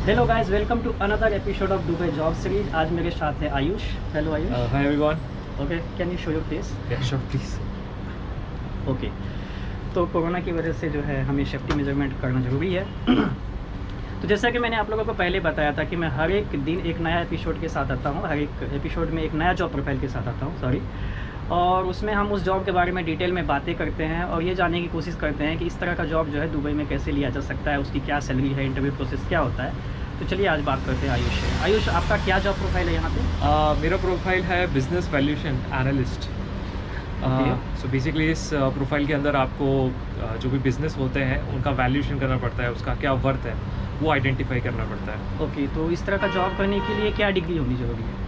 Hello guys, welcome to another episode of Dubai job series. आज मेरे साथ है Ayush. Hello Ayush. Hi everyone. Okay, can you show your face? Yeah, sure, please. Okay, तो corona की वजह से जो है हमें सेफ्टी मेजरमेंट करना ज़रूरी है। तो जैसा कि मैंने आप लोगों को पहले बताया था कि मैं हर एक दिन एक नया एपिसोड के साथ आता हूँ, हर एक एपिसोड में एक नया जॉब प्रोफाइल के साथ आता हूँ, सॉरी। और उसमें हम उस जॉब के बारे में डिटेल में बातें करते हैं और ये जानने की कोशिश करते हैं कि इस तरह का जॉब जो है दुबई में कैसे लिया जा सकता है, उसकी क्या सैलरी है, इंटरव्यू प्रोसेस क्या होता है। तो चलिए आज बात करते हैं आयुष से। आयुष, आपका क्या जॉब प्रोफाइल है यहाँ पे? मेरा प्रोफाइल है business valuation analyst. Okay. So basically इस प्रोफाइल के अंदर आपको जो भी बिजनेस होते हैं उनका वैल्यूएशन करना पड़ता है, उसका क्या वर्थ है वो आइडेंटिफाई करना पड़ता है। ओके, तो इस तरह का जॉब करने के लिए क्या डिग्री होनी ज़रूरी है?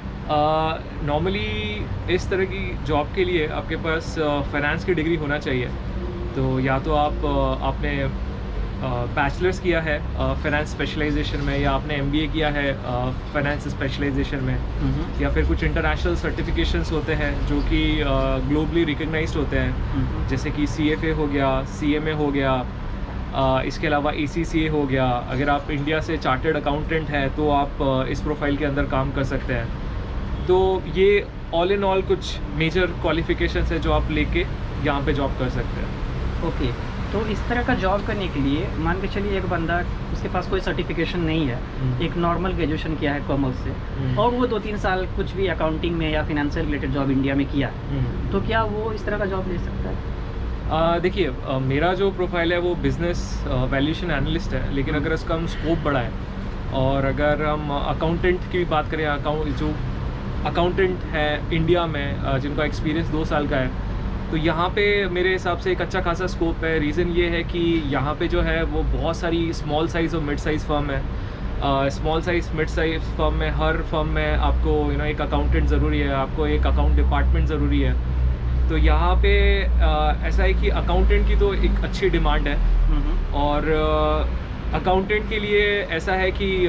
नॉर्मली इस तरह की जॉब के लिए आपके पास फाइनेंस की डिग्री होना चाहिए। तो या तो आपने बैचलर्स किया है फाइनेंस स्पेशलाइजेशन में, या आपने एमबीए किया है फाइनेंस स्पेशलाइजेशन में, या फिर कुछ इंटरनेशनल सर्टिफिकेशंस होते हैं जो कि ग्लोबली रिकग्नाइज्ड होते हैं, जैसे कि CFA हो गया, CMA हो गया, इसके अलावा ACCA हो गया। अगर आप इंडिया से चार्टर्ड अकाउंटेंट हैं तो आप इस प्रोफाइल के अंदर काम कर सकते हैं। तो ये ऑल इन ऑल कुछ मेजर क्वालिफिकेशंस है जो आप लेके यहाँ पे जॉब कर सकते हैं। ओके, तो इस तरह का जॉब करने के लिए मान के चलिए एक बंदा, उसके पास कोई सर्टिफिकेशन नहीं है, एक नॉर्मल ग्रेजुएशन किया है कॉमर्स से, और वो 2-3 साल कुछ भी अकाउंटिंग में या फिनेंशियल रिलेटेड जॉब इंडिया में किया है, तो क्या वो इस तरह का जॉब ले सकता है? देखिए, मेरा जो प्रोफाइल है वो बिज़नेस वैल्यूएशन एनालिस्ट है, लेकिन अगर इसका हम स्कोप बढ़ाएं और अगर हम अकाउंटेंट की भी बात करें, जो अकाउंटेंट है इंडिया में जिनका एक्सपीरियंस 2 साल का है, तो यहाँ पे मेरे हिसाब से एक अच्छा खासा स्कोप है। रीज़न ये है कि यहाँ पे जो है वो बहुत सारी स्मॉल साइज़ और मिड साइज़ फर्म है। Small size mid size firm में हर फर्म में आपको एक अकाउंटेंट ज़रूरी है, आपको एक अकाउंट डिपार्टमेंट ज़रूरी है। तो यहाँ पे ऐसा है कि अकाउंटेंट की तो एक अच्छी डिमांड है, और अकाउंटेंट के लिए ऐसा है कि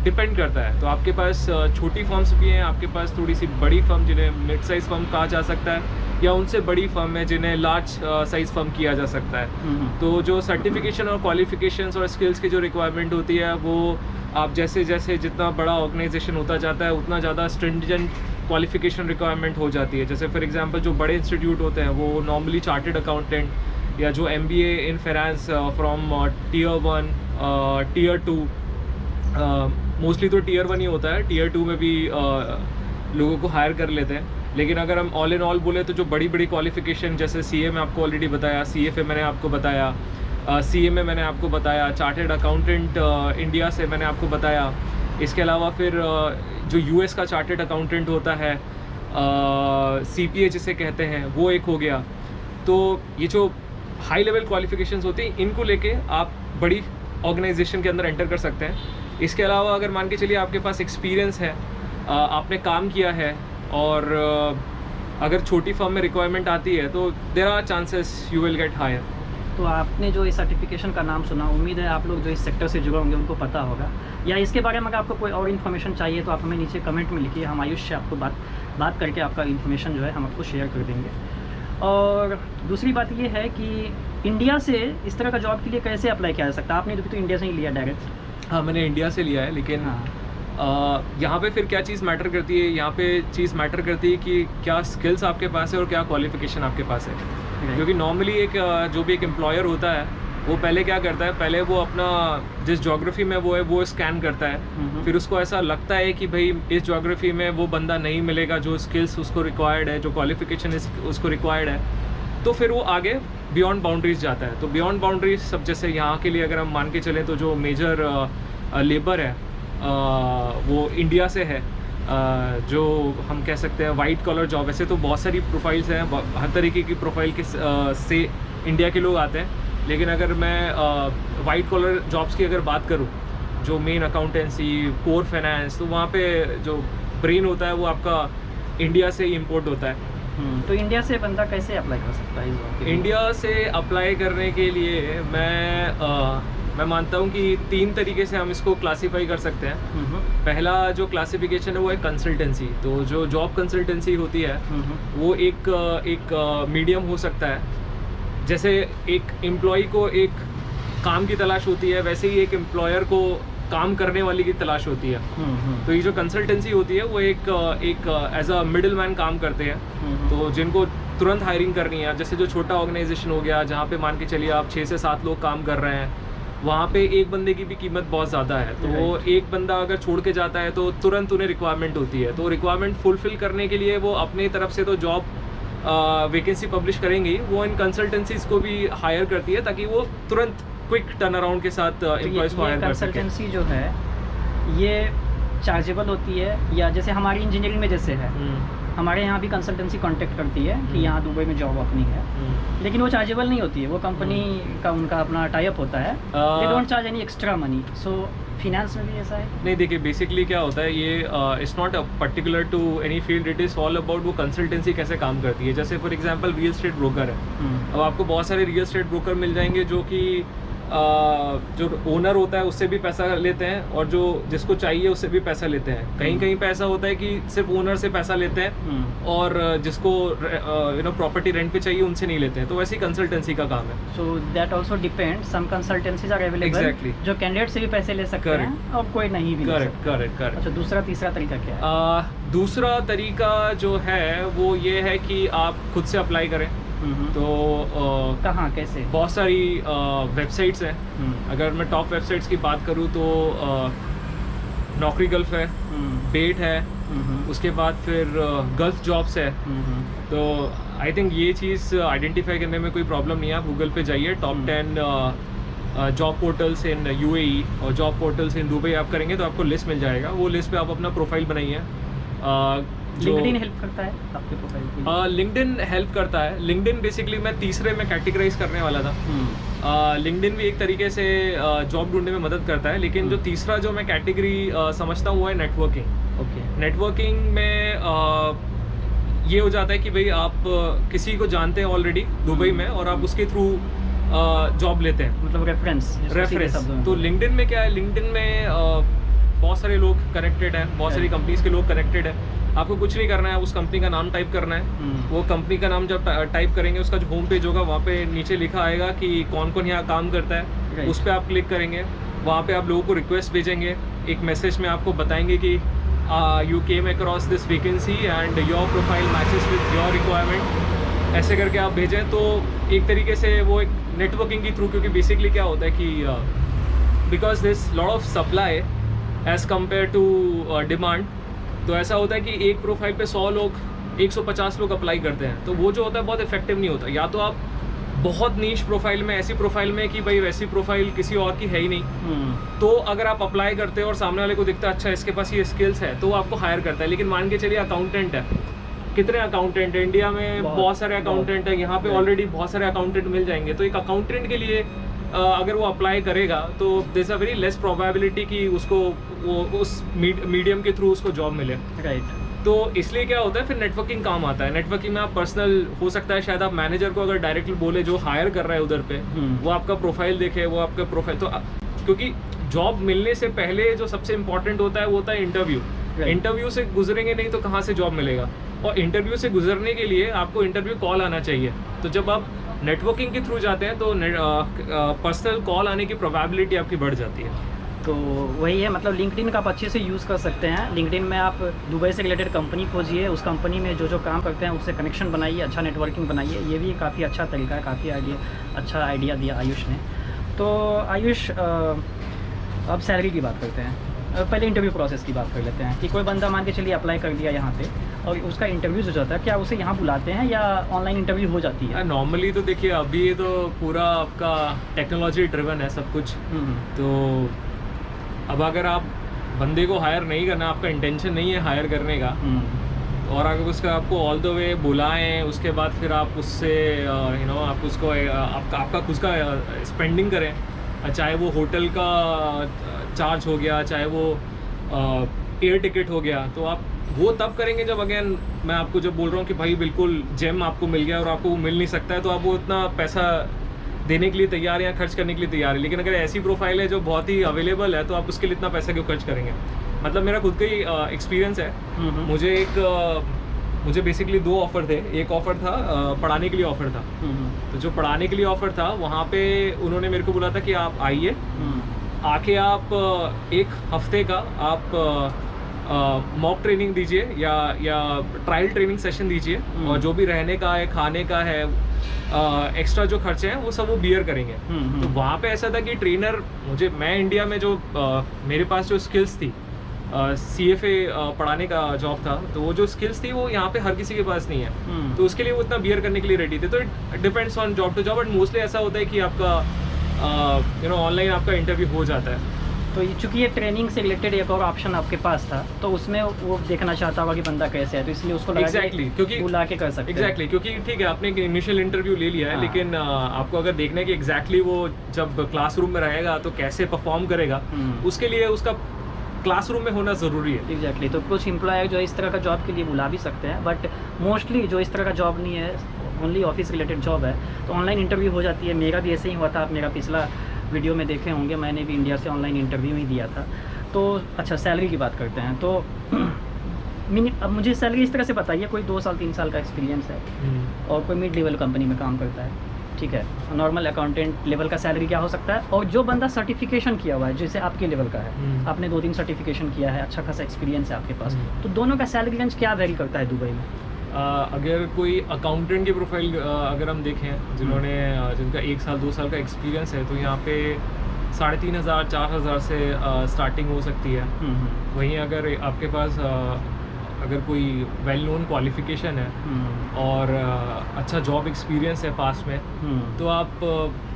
डिपेंड करता है। तो आपके पास छोटी फर्म्स भी हैं, आपके पास थोड़ी सी बड़ी फर्म जिन्हें मिड साइज़ फर्म कहा जा सकता है, या उनसे बड़ी फर्म है जिन्हें लार्ज साइज़ फर्म किया जा सकता है। तो जो सर्टिफिकेशन और क्वालिफिकेशंस और स्किल्स की जो रिक्वायरमेंट होती है वो आप जैसे जैसे जितना बड़ा ऑर्गेनाइजेशन होता जाता है उतना ज़्यादा स्ट्रिंजेंट क्वालिफिकेशन रिक्वायरमेंट हो जाती है। जैसे फॉर एग्जांपल जो बड़े इंस्टीट्यूट होते हैं वो नॉर्मली चार्टर्ड अकाउंटेंट या जो MBA in finance from Tier 1 Tier 2, mostly तो Tier 1 ही होता है, Tier 2 में भी लोगों को हायर कर लेते हैं। लेकिन अगर हम ऑल इन ऑल बोले तो जो बड़ी बड़ी क्वालिफिकेशन, जैसे CA में आपको ऑलरेडी बताया, CFA मैंने आपको बताया, CMA मैंने आपको बताया, चार्टर्ड अकाउंटेंट इंडिया से मैंने आपको बताया। इसके अलावा फिर जो US का चार्टर्ड अकाउंटेंट होता है, CPA जिसे कहते हैं, वो एक हो गया। तो ये जो हाई लेवल क्वालिफिकेशंस होती हैं इनको लेके आप बड़ी ऑर्गेनाइजेशन के अंदर एंटर कर सकते हैं। इसके अलावा अगर मान के चलिए आपके पास एक्सपीरियंस है, आपने काम किया है, और अगर छोटी फर्म में रिक्वायरमेंट आती है तो there are chances you will get hire. तो आपने जो इस सर्टिफिकेशन का नाम सुना, उम्मीद है आप लोग जो इस सेक्टर से जुड़े होंगे उनको पता होगा, या इसके बारे में अगर आपको कोई और इन्फॉर्मेशन चाहिए तो आप हमें नीचे कमेंट में लिखिए, हम आयुष से आपको बात करके आपका इन्फॉर्मेशन जो है हम आपको शेयर कर देंगे। और दूसरी बात ये है कि इंडिया से इस तरह का जॉब के लिए कैसे अप्लाई किया जा सकता है? आपने तो इंडिया से ही लिया डायरेक्ट? हाँ, मैंने इंडिया से लिया है, लेकिन यहाँ पे फिर क्या चीज़ मैटर करती है? यहाँ पे चीज़ मैटर करती है कि क्या स्किल्स आपके पास है और क्या क्वालिफिकेशन आपके पास है। क्योंकि नॉर्मली जो भी एक एम्प्लॉयर होता है वो पहले क्या करता है, पहले वो अपना जिस ज्योग्राफी में वो है वो स्कैन करता है। फिर उसको ऐसा लगता है कि भाई इस ज्योग्राफी में वो बंदा नहीं मिलेगा जो स्किल्स उसको रिक्वायर्ड है, जो क्वालिफिकेशन उसको रिक्वायर्ड है, तो फिर वो आगे बियॉन्ड बाउंड्रीज जाता है। तो बियॉन्ड बाउंड्रीज सब, जैसे यहाँ के लिए अगर हम मान के चलें तो जो मेजर लेबर है वो इंडिया से है, जो हम कह सकते हैं वाइट कॉलर जॉब। वैसे तो बहुत सारी प्रोफाइल्स हैं, हर तरीके की प्रोफाइल के से इंडिया के लोग आते हैं, लेकिन अगर मैं वाइट कॉलर जॉब्स की अगर बात करूं, जो मेन अकाउंटेंसी, कोर फाइनेंस, तो वहाँ पे जो ब्रेन होता है वो आपका इंडिया से ही इम्पोर्ट होता है। तो इंडिया से बंदा कैसे अप्लाई कर सकता है इस जॉब के लिए? इंडिया से अप्लाई करने के लिए मैं मानता हूँ कि 3 तरीके से हम इसको क्लासीफाई कर सकते हैं। पहला जो क्लासिफिकेशन है वो है कंसल्टेंसी। तो जो जॉब कंसल्टेंसी होती है वो एक मीडियम हो सकता है। जैसे एक एम्प्लॉय को एक काम की तलाश होती है, वैसे ही एक एम्प्लॉयर को काम करने वाले की तलाश होती है। तो ये जो कंसल्टेंसी होती है वो एक एज अ मिडिल मैन काम करते हैं। तो जिनको तुरंत हायरिंग करनी है, जैसे जो छोटा ऑर्गेनाइजेशन हो गया जहाँ पे मान के चलिए आप 6 से 7 लोग काम कर रहे हैं, वहाँ पे एक बंदे की भी कीमत बहुत ज़्यादा है। तो वो एक बंदा अगर छोड़ के जाता है तो तुरंत उन्हें रिक्वायरमेंट होती है। तो रिक्वायरमेंट फुलफिल करने के लिए वो अपनी तरफ से तो जॉब वैकेंसी पब्लिश करेंगी, वो इन कंसल्टेंसीज को भी हायर करती है ताकि वो तुरंत क्विक टर्न अराउंड के साथ एम्प्लॉयज़ को हायर कर सके। कंसल्टेंसी जो है ये चार्जेबल होती है, या जैसे हमारी इंजीनियरिंग में जैसे है, हमारे यहाँ भी कंसल्टेंसी कांटेक्ट करती है कि यहाँ दुबई में जॉब ओपनिंग है, लेकिन वो चार्जेबल नहीं होती है। वो कंपनी का उनका अपना टाई अप होता है, they don't charge any extra money. So finance में भी ऐसा है? नहीं, देखिए बेसिकली क्या होता है, ये it's not a particular to any field, it is all about वो कंसल्टेंसी कैसे काम करती है। जैसे for example real estate broker है, अब आपको बहुत सारे रियल एस्टेट ब्रोकर मिल जाएंगे जो कि जो ओनर होता है उससे भी पैसा लेते हैं, और जो जिसको चाहिए उससे भी पैसा लेते हैं। कहीं कहीं पे ऐसा होता है कि सिर्फ ओनर से पैसा लेते हैं और जिसको प्रॉपर्टी रेंट पे चाहिए उनसे नहीं लेते हैं। तो वैसे ही कंसल्टेंसी का काम है। So that also depend, some consultancies are available Exactly. जो कैंडिडेट से भी पैसे ले सकते हैं और कोई नहीं भी ले सकता। करेक्ट। अच्छा, दूसरा तीसरा तरीका क्या है? दूसरा तरीका जो है वो ये है कि आप खुद से अप्लाई करें। तो कहाँ, कैसे? बहुत सारी वेबसाइट्स हैं। अगर मैं टॉप वेबसाइट्स की बात करूँ तो नौकरी गल्फ है, पेट है, उसके बाद फिर गल्फ जॉब्स है। तो आई थिंक ये चीज़ आइडेंटिफाई करने में कोई प्रॉब्लम नहीं है। आप गूगल पे जाइए, top 10 job portals in UAE और जॉब पोर्टल्स इन दुबई आप करेंगे तो आपको लिस्ट मिल जाएगा। वो लिस्ट पे आप अपना प्रोफाइल बनाइए। लिंक्डइन हेल्प करता है आपके प्रोफाइल के लिए? लिंक्डइन हेल्प करता है। लिंक्डइन बेसिकली मैं तीसरे में कैटेगराइज करने वाला था। लिंक्डइन भी एक तरीके से जॉब ढूंढने में मदद करता है, लेकिन जो तीसरा जो मैं कैटेगरी समझता हूँ वो है नेटवर्किंग। ओके। नेटवर्किंग में ये हो जाता है कि भाई आप किसी को जानते हैं ऑलरेडी दुबई में और आप उसके थ्रू जॉब लेते हैं, मतलब रेफरेंस। तो लिंक्डइन में क्या है, लिंक्डइन में बहुत सारे लोग कनेक्टेड हैं, बहुत सारी कंपनीज के लोग कनेक्टेड हैं। आपको कुछ नहीं करना है, उस कंपनी का नाम टाइप करना है। वो कंपनी का नाम जब टाइप करेंगे, उसका जो होम पेज होगा वहाँ पे नीचे लिखा आएगा कि कौन कौन यहाँ काम करता है। उस पर आप क्लिक करेंगे, वहाँ पे आप लोगों को रिक्वेस्ट भेजेंगे। एक मैसेज में आपको बताएंगे कि you came across this vacancy and your profile matches with your requirement, ऐसे करके आप भेजें। तो एक तरीके से वो एक नेटवर्किंग के थ्रू, क्योंकि बेसिकली क्या होता है कि because this lot of supply as compare to demand, तो ऐसा होता है कि एक प्रोफाइल पे 100 लोग 150 लोग अप्लाई करते हैं। तो वो जो होता है बहुत इफेक्टिव नहीं होता। या तो आप बहुत नीश प्रोफाइल में, ऐसी प्रोफाइल में कि भाई वैसी प्रोफाइल किसी और की है ही नहीं, तो अगर आप अप्लाई करते हो और सामने वाले को दिखता है अच्छा इसके पास ये स्किल्स है, तो वो आपको हायर करता है। लेकिन मान के चलिए अकाउंटेंट है, कितने अकाउंटेंट है इंडिया में? बहुत सारे अकाउंटेंट है। यहाँ पे ऑलरेडी बहुत सारे अकाउंटेंट मिल जाएंगे। तो एक अकाउंटेंट के लिए अगर वो अप्लाई करेगा तो there is a very less probability कि उसको वो उस मीडियम के थ्रू उसको जॉब मिले। राइट। तो इसलिए क्या होता है, फिर नेटवर्किंग काम आता है। नेटवर्किंग में आप पर्सनल हो सकता है, शायद आप मैनेजर को अगर डायरेक्टली बोले जो हायर कर रहा है उधर पे, वो आपका प्रोफाइल देखे, वो आपका प्रोफाइल। तो क्योंकि जॉब मिलने से पहले जो सबसे इम्पोर्टेंट होता है वो होता है इंटरव्यू। इंटरव्यू से गुजरेंगे नहीं तो कहाँ से जॉब मिलेगा? और इंटरव्यू से गुजरने के लिए आपको इंटरव्यू कॉल आना चाहिए। तो जब आप नेटवर्किंग के थ्रू जाते हैं तो पर्सनल कॉल आने की प्रोबेबिलिटी आपकी बढ़ जाती है। तो वही है, मतलब लिंक्डइन का आप अच्छे से यूज़ कर सकते हैं। लिंक्डइन में आप दुबई से रिलेटेड कंपनी खोजिए, उस कंपनी में जो जो काम करते हैं उससे कनेक्शन बनाइए, अच्छा नेटवर्किंग बनाइए। ये भी काफ़ी अच्छा तरीका है, काफ़ी अच्छा आइडिया दिया आयुष ने। तो आयुष, अब सैलरी की बात करते हैं। पहले इंटरव्यू प्रोसेस की बात कर लेते हैं कि कोई बंदा मान के चलिए अप्लाई कर दिया यहाँ पे और उसका इंटरव्यू जो जाता है, क्या उसे यहाँ बुलाते हैं या ऑनलाइन इंटरव्यू हो जाती है? नॉर्मली तो देखिए अभी ये तो पूरा आपका टेक्नोलॉजी ड्रिवन है सब कुछ। तो अब अगर आप बंदे को हायर नहीं करना, आपका इंटेंशन नहीं है हायर करने का, और अगर उसका आपको ऑल द वे बुलाएं, उसके बाद फिर आप उससे आप उसको आपका खुद का स्पेंडिंग करें, चाहे वो होटल का चार्ज हो गया, चाहे वो एयर टिकट हो गया, तो आप वो तब करेंगे जब अगेन मैं आपको जब बोल रहा हूँ कि भाई बिल्कुल जेम आपको मिल गया और आपको वो मिल नहीं सकता है, तो आप वो इतना पैसा देने के लिए तैयार है या खर्च करने के लिए तैयार है। लेकिन अगर ऐसी प्रोफाइल है जो बहुत ही अवेलेबल है, तो आप उसके लिए इतना पैसा क्यों खर्च करेंगे? मतलब मेरा खुद का ही एक्सपीरियंस है। मुझे बेसिकली 2 ऑफ़र थे। एक ऑफ़र था पढ़ाने के लिए ऑफ़र था। तो जो पढ़ाने के लिए ऑफ़र था वहाँ पे उन्होंने मेरे को बोला था कि आप आइए आके आप एक हफ्ते का आप मॉक ट्रेनिंग दीजिए या ट्रायल ट्रेनिंग सेशन दीजिए, और जो भी रहने का है, खाने का है, एक्स्ट्रा जो खर्चे हैं वो सब वो बियर करेंगे। तो वहाँ पे ऐसा था कि ट्रेनर मैं इंडिया में जो मेरे पास जो स्किल्स थी, CFA पढ़ाने का जॉब था, तो वो जो स्किल्स थी वो यहाँ पे हर किसी के पास नहीं है, तो उसके लिए वो इतना बियर करने के लिए रेडी थे। तो it depends on job to job, but mostly ऐसा होता है कि आपका ऑनलाइन आपका इंटरव्यू हो जाता है। तो चूंकि ये ट्रेनिंग से रिलेटेड एक और ऑप्शन आपके पास था, तो उसमें वो देखना चाहता होगा कि बंदा कैसे है, तो इसलिए उसको लगा Exactly, क्योंकि बुला के कर सकते Exactly, क्योंकि ठीक है आपने एक इनिशियल इंटरव्यू ले लिया है, हाँ। लेकिन आपको अगर देखना है कि एग्जैक्टली वो जब क्लासरूम में रहेगा तो कैसे परफॉर्म करेगा, उसके लिए उसका क्लासरूम में होना ज़रूरी है। एग्जैक्टली। तो कुछ एम्प्लॉयर जो इस तरह का जॉब के लिए बुला भी सकते हैं, बट मोस्टली जो इस तरह का जॉब नहीं है, ओनली ऑफिस रिलेटेड जॉब है, तो ऑनलाइन इंटरव्यू हो जाती है। मेरा भी ऐसे ही हुआ था, आप मेरा पिछला वीडियो में देखे होंगे, मैंने भी इंडिया से ऑनलाइन इंटरव्यू ही दिया था। तो अच्छा, सैलरी की बात करते हैं। तो अब मुझे सैलरी इस तरह से बताइए, कोई 2 साल 3 साल का एक्सपीरियंस है और कोई मिड लेवल कंपनी में काम करता है, ठीक है, नॉर्मल अकाउंटेंट लेवल का सैलरी क्या हो सकता है, और जो बंदा सर्टिफिकेशन किया हुआ है जैसे आपके लेवल का है, आपने 2-3 सर्टिफिकेशन किया है, अच्छा खासा एक्सपीरियंस है आपके पास, तो दोनों का सैलरी रेंज क्या वेरी करता है दुबई में? अगर कोई अकाउंटेंट की प्रोफाइल अगर हम देखें जिन्होंने जिनका 1 साल 2 साल का एक्सपीरियंस है, तो यहाँ पे 3,500 4,000 से स्टार्टिंग हो सकती है। वहीं अगर आपके पास अगर कोई वेल नोन क्वालिफिकेशन है और अच्छा जॉब एक्सपीरियंस है पास में, तो आप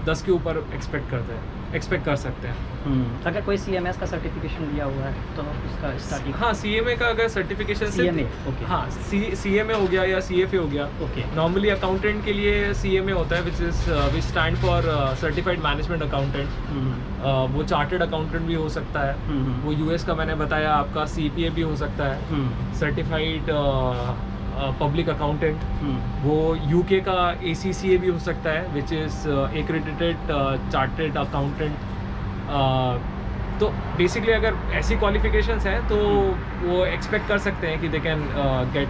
10 के ऊपर एक्सपेक्ट कर सकते हैं। अगर कोई CMS का सर्टिफिकेशन लिया हुआ है तो उसका स्टार्टिंग? हाँ, CMA का अगर सर्टिफिकेशन CMA, ओके। हाँ, CMA हो गया या CFA हो गया। ओके। नॉर्मली अकाउंटेंट के लिए CMA होता है, विच stand for certified management accountant. वो चार्टर्ड अकाउंटेंट भी हो सकता है। वो US का मैंने बताया आपका CPA भी हो सकता है, सर्टिफाइड पब्लिक अकाउंटेंट। वो UK का ACCA भी हो सकता है, which is accredited chartered accountant. तो बेसिकली अगर ऐसी क्वालिफिकेशंस हैं तो वो एक्सपेक्ट कर सकते हैं कि they can get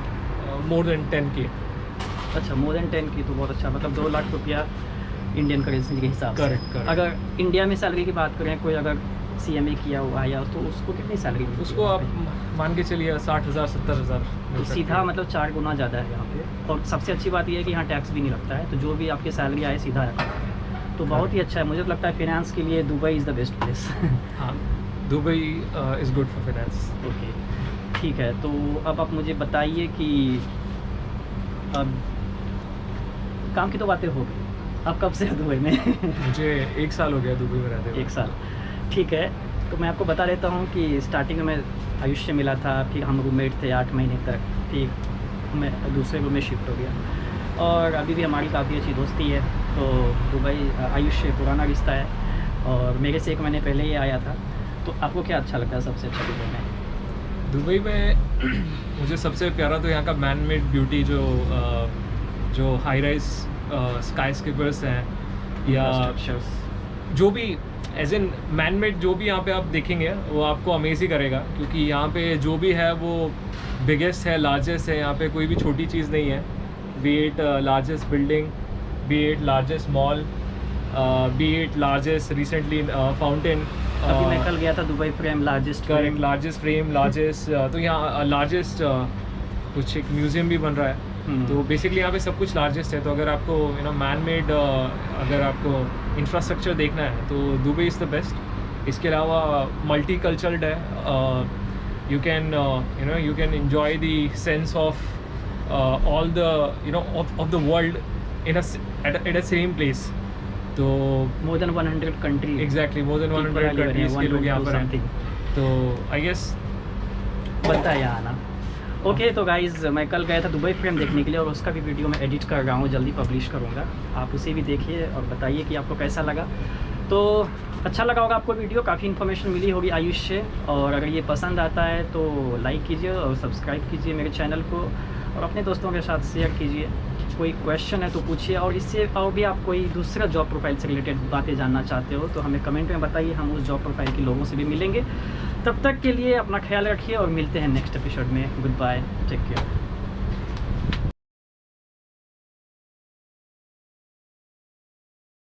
more than 10K। अच्छा, मोर देन 10K तो बहुत अच्छा, मतलब 2 लाख रुपया इंडियन करेंसी के हिसाब से। करेक्ट। अगर इंडिया में सैलरी की बात करें, कोई अगर CMA किया हुआ है या, तो उसको कितनी सैलरी मिलती है? उसको आप मान के चलिए 60,000 70,000। तो सीधा मतलब 4 गुना ज़्यादा है यहाँ पे। और सबसे अच्छी बात यह है कि यहाँ टैक्स भी नहीं लगता है, तो जो भी आपकी सैलरी आए सीधा अकाउंट में, तो बहुत ही अच्छा है। मुझे तो लगता है फिनेंस के लिए Dubai is the best place. हाँ, Dubai is good for finance. Okay, ठीक है। तो अब आप मुझे बताइए कि अब काम की तो बातें हो गई, आप कब से हैं दुबई में? मुझे 1 साल हो गया दुबई में रहते हुए। 1 साल, ठीक है। तो मैं आपको बता देता हूँ कि स्टार्टिंग में आयुष से मिला था, फिर हम रूममेट थे 8 महीने तक, फिर मैं दूसरे रूम में शिफ्ट हो गया, और अभी भी हमारी काफ़ी अच्छी दोस्ती है। तो दुबई आयुष से पुराना रिश्ता है, और मेरे से 1 महीने पहले ही आया था। तो आपको क्या अच्छा लगता है सबसे अच्छा दुबई में? दुबई में मुझे सबसे प्यारा तो यहाँ का मैन मेड ब्यूटी, जो हाई राइज स्काई स्क्रेपर्स हैं, या जो भी एज एन मैन मेड जो भी यहाँ पे आप देखेंगे वो आपको अमेज ही करेगा, क्योंकि यहाँ पे जो भी है वो बिगेस्ट है, लार्जेस्ट है। यहाँ पे कोई भी छोटी चीज़ नहीं है, B it largest building, B it largest mall, B it largest recently fountain. अभी मैं कल गया था Dubai frame, largest correct, largest frame, largest तो यहाँ लार्जेस्ट कुछ एक म्यूज़ियम भी बन रहा है। तो बेसिकली यहाँ पे सब कुछ लार्जेस्ट है। तो अगर आपको मैन मेड अगर आपको इंफ्रास्ट्रक्चर देखना है तो दुबई इज़ द बेस्ट। इसके अलावा मल्टी कल्चर्ड है, you can enjoy the sense of all the of the world at a same place. तो more than 100 country, exactly more than 100 countries के लोग यहाँ पर हैं। तो आई गेस बनता है यहाँ आना। ओके, तो गाइज़ मैं कल गया था दुबई फ्रेम देखने के लिए, और उसका भी वीडियो मैं एडिट कर रहा हूँ, जल्दी पब्लिश करूँगा। आप उसे भी देखिए और बताइए कि आपको कैसा लगा। तो अच्छा लगा होगा आपको वीडियो, काफ़ी इन्फॉर्मेशन मिली होगी आयुष से, और अगर ये पसंद आता है तो लाइक कीजिए और सब्सक्राइब कीजिए मेरे चैनल को, और अपने दोस्तों के साथ शेयर कीजिए। कोई क्वेश्चन है तो पूछिए, और इससे और भी आप कोई दूसरा जॉब प्रोफाइल से रिलेटेड बातें जानना चाहते हो तो हमें कमेंट में बताइए, हम उस जॉब प्रोफाइल के लोगों से भी मिलेंगे। तब तक के लिए अपना ख्याल रखिए और मिलते हैं नेक्स्ट एपिसोड में। Good bye, take care.